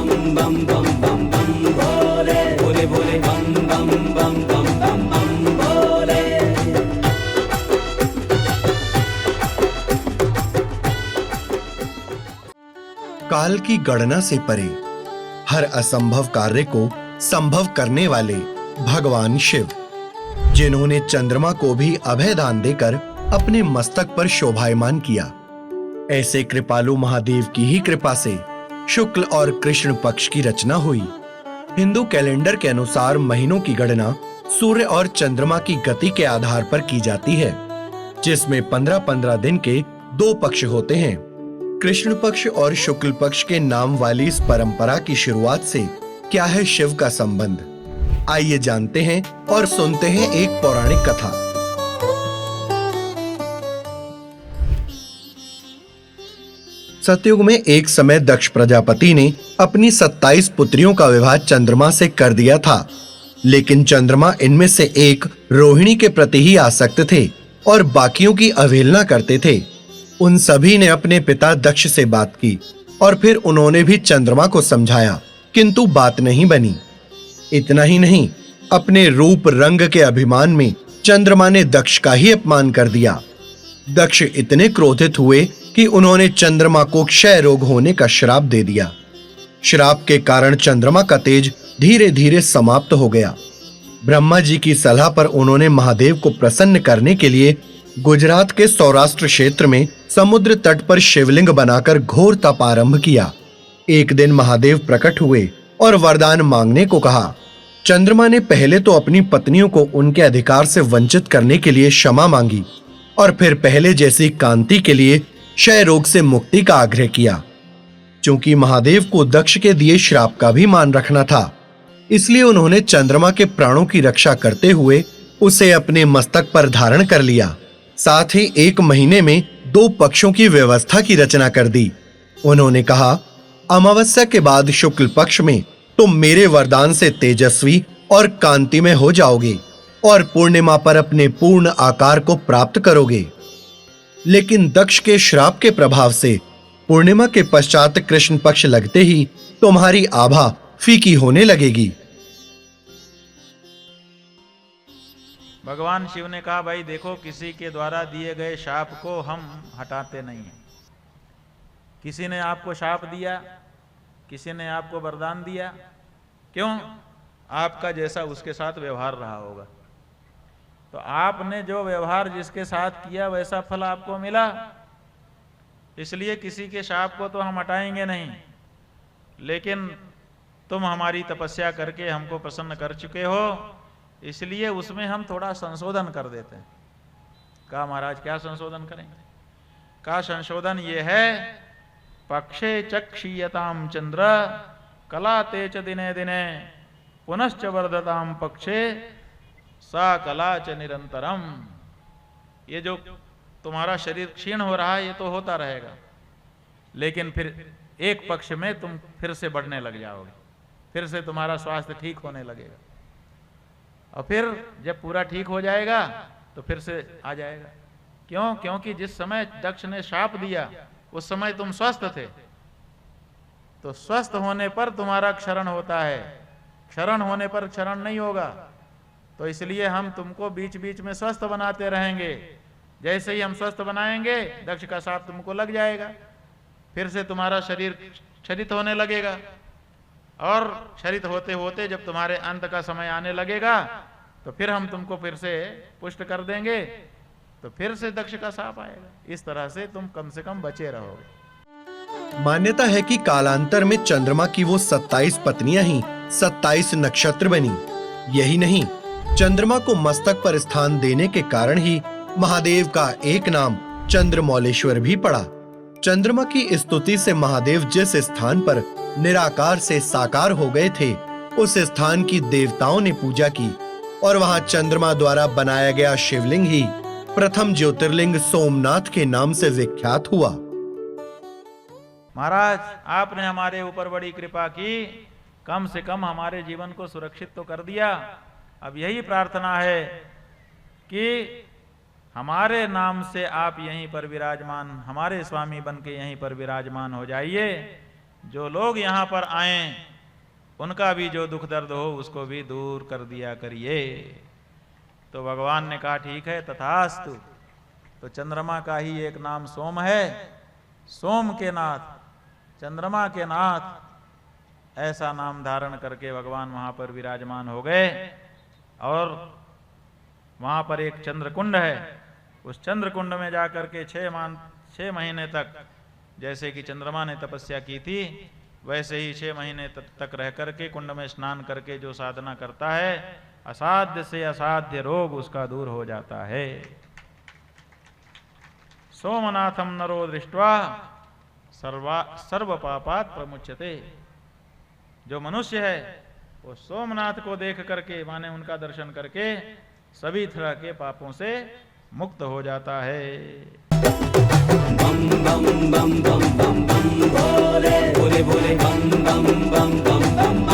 बम बम बम बम बम भोले भोले भोले बम बम बम बम बम बम भोले। काल की गणना से परे हर असंभव कार्य को संभव करने वाले भगवान शिव, जिन्होंने चंद्रमा को भी अभय दान देकर अपने मस्तक पर शोभायमान किया, ऐसे कृपालु महादेव की ही कृपा से शुक्ल और कृष्ण पक्ष की रचना हुई। हिंदू कैलेंडर के अनुसार महीनों की गणना सूर्य और चंद्रमा की गति के आधार पर की जाती है, जिसमें 15-15 दिन के 2 पक्ष होते हैं। कृष्ण पक्ष और शुक्ल पक्ष के नाम वाली इस परंपरा की शुरुआत से क्या है शिव का संबंध? आइए जानते हैं और सुनते हैं एक पौराणिक कथा। सतयुग में एक समय दक्ष प्रजापति ने अपनी 27 पुत्रियों का विवाह चंद्रमा से कर दिया था, लेकिन चंद्रमा इनमें से एक रोहिणी के प्रति ही आसक्त थे और बाकियों की अवहेलना करते थे। उन सभी ने अपने पिता दक्ष से बात की और फिर उन्होंने भी चंद्रमा को समझाया, किंतु बात नहीं बनी। इतना ही नहीं, अपने रूप रंग के अभिमान में चंद्रमा ने दक्ष का ही अपमान कर दिया। दक्ष इतने क्रोधित हुए कि उन्होंने चंद्रमा को क्षय रोग होने का श्राप दे दिया। श्राप के कारण चंद्रमा का तेज धीरे धीरे समाप्त हो गया। ब्रह्मा जी की सलाह पर उन्होंने महादेव को प्रसन्न करने के लिए गुजरात के सौराष्ट्र क्षेत्र में समुद्र तट पर शिवलिंग बनाकर घोर तप आरंभ किया। एक दिन महादेव प्रकट हुए और वरदान मांगने को कहा। चंद्रमा ने पहले तो अपनी पत्नियों को उनके अधिकार से वंचित करने के लिए क्षमा मांगी और फिर पहले जैसी कांति के लिए क्षय रोग से मुक्ति का आग्रह किया। चूंकि महादेव को दक्ष के दिए श्राप का भी मान रखना था, इसलिए उन्होंने चंद्रमा के प्राणों की रक्षा करते हुए उसे अपने मस्तक पर धारण कर लिया। साथ ही 1 महीने में 2 पक्षों की व्यवस्था की रचना कर दी। उन्होंने कहा, अमावस्या के बाद शुक्ल पक्ष में तुम मेरे वरदान से तेजस्वी और कांतिमय हो जाओगे और पूर्णिमा पर अपने पूर्ण आकार को प्राप्त करोगे। लेकिन दक्ष के श्राप के प्रभाव से पूर्णिमा के पश्चात कृष्ण पक्ष लगते ही तुम्हारी आभा फीकी होने लगेगी। भगवान शिव ने कहा, भाई देखो, किसी के द्वारा दिए गए शाप को हम हटाते नहीं हैं। किसी ने आपको शाप दिया, किसी ने आपको वरदान दिया, क्यों? आपका जैसा उसके साथ व्यवहार रहा होगा। तो आपने जो व्यवहार जिसके साथ किया वैसा फल आपको मिला। इसलिए किसी के शाप को तो हम हटाएंगे नहीं, लेकिन तुम हमारी तपस्या करके हमको प्रसन्न कर चुके हो, इसलिए उसमें हम थोड़ा संशोधन कर देते हैं। कहा, महाराज क्या संशोधन करेंगे? का संशोधन ये है, पक्षे चक्षीयताम चंद्र कला तेज दिने दिने पुनश्च वर्धताम पक्षे सा कला च निरंतरम। ये जो तुम्हारा शरीर क्षीण हो रहा है ये तो होता रहेगा, लेकिन फिर एक पक्ष में तुम फिर से बढ़ने लग जाओगे, फिर से तुम्हारा स्वास्थ्य ठीक होने लगेगा, और फिर जब पूरा ठीक हो जाएगा तो फिर से आ जाएगा। क्यों? क्योंकि जिस समय दक्ष ने शाप दिया उस समय तुम स्वस्थ थे, तो स्वस्थ होने पर तुम्हारा क्षरण होता है, क्षरण होने पर क्षरण नहीं होगा। तो इसलिए हम तुमको बीच बीच में स्वस्थ बनाते रहेंगे। जैसे ही हम स्वस्थ बनाएंगे दक्ष का शाप तुमको लग जाएगा, फिर से तुम्हारा शरीर क्षरित होने लगेगा, और क्षरित होते होते जब तुम्हारे अंत का समय आने लगेगा तो फिर हम तुमको फिर से पुष्ट कर देंगे, तो फिर से दक्ष का शाप आएगा। इस तरह से तुम कम से कम बचे रहोगे। मान्यता है कि कालांतर में चंद्रमा की वो 27 पत्नियां ही 27 नक्षत्र बनी। यही नहीं, चंद्रमा को मस्तक पर स्थान देने के कारण ही महादेव का एक नाम चंद्रमौलेश्वर भी पड़ा। चंद्रमा की स्तुति से महादेव जिस स्थान पर निराकार से साकार हो गए थे, उस स्थान की देवताओं ने पूजा की और वहां चंद्रमा द्वारा बनाया गया शिवलिंग ही प्रथम ज्योतिर्लिंग सोमनाथ के नाम से विख्यात हुआ। महाराज, आपने हमारे ऊपर बड़ी कृपा की, कम से कम हमारे जीवन को सुरक्षित तो कर दिया। अब यही प्रार्थना है कि हमारे नाम से आप यहीं पर विराजमान, हमारे स्वामी बन के यहीं पर विराजमान हो जाइए। जो लोग यहाँ पर आए उनका भी जो दुख दर्द हो उसको भी दूर कर दिया करिए। तो भगवान ने कहा ठीक है तथास्तु। तो चंद्रमा का ही एक नाम सोम है, सोम के नाथ, चंद्रमा के नाथ, ऐसा नाम धारण करके भगवान वहां पर विराजमान हो गए। और वहां पर एक चंद्रकुंड है, उस चंद्रकुंड में जाकर के 6 महीने तक, जैसे कि चंद्रमा ने तपस्या की थी वैसे ही 6 महीने तक रह करके कुंड में स्नान करके जो साधना करता है, असाध्य से असाध्य रोग उसका दूर हो जाता है। सोमनाथम नरो दृष्ट्वा सर्व पापात प्रमुच्यते। जो मनुष्य है वो सोमनाथ को देख करके, माने उनका दर्शन करके सभी तरह के पापों से मुक्त हो जाता है। बम बम बम बम बम बम भोले भोले भोले बम बम बम बम बम।